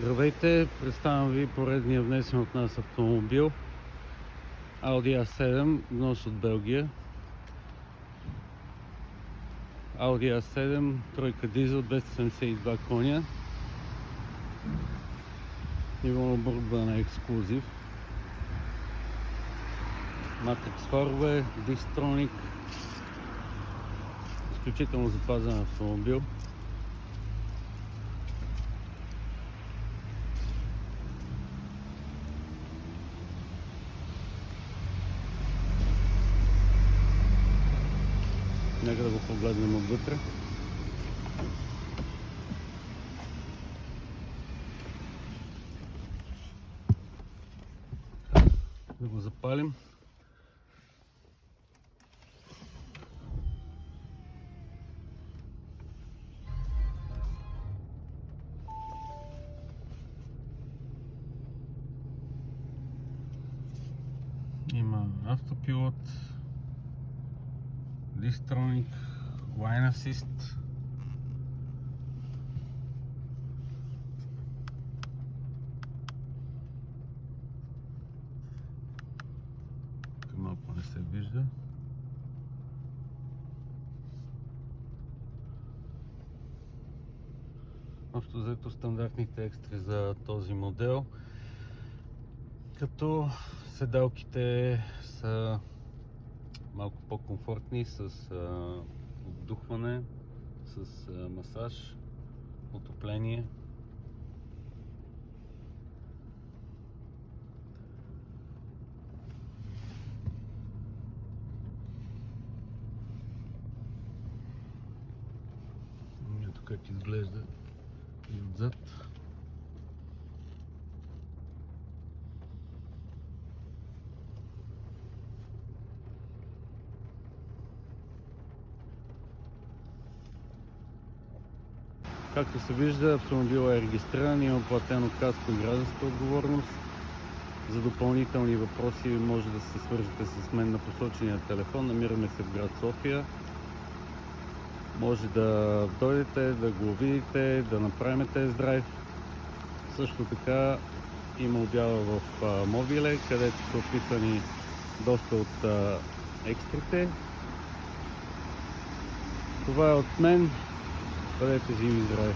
Здравейте, представям ви поредния внесен от нас автомобил Audi A7, внос от Белгия. Audi A7, тройка дизел, 272 коня. Ниво оборудване ексклузив. Matrix фарове, Distronic. Изключително запазен автомобил. Нека да го погледнем отвътре. Да го запалим. Има автопилот, Distronic, Line Assist. Тук малко не се вижда. Общо взето стандартните екстри за този модел, като седалките са малко по-комфортни, с отдухване, с масаж, отопление. Ето как изглежда и отзад. Както се вижда, автомобилът е регистриран, има платено каско и гражданска отговорност. За допълнителни въпроси може да се свържете с мен на посочения телефон. Намираме се в град София. Може да дойдете, да го видите, да направим тест драйв. Също така има обява в Мобиле, където са описани доста от екстрите. Това е от мен. Бъдете живи и здрави!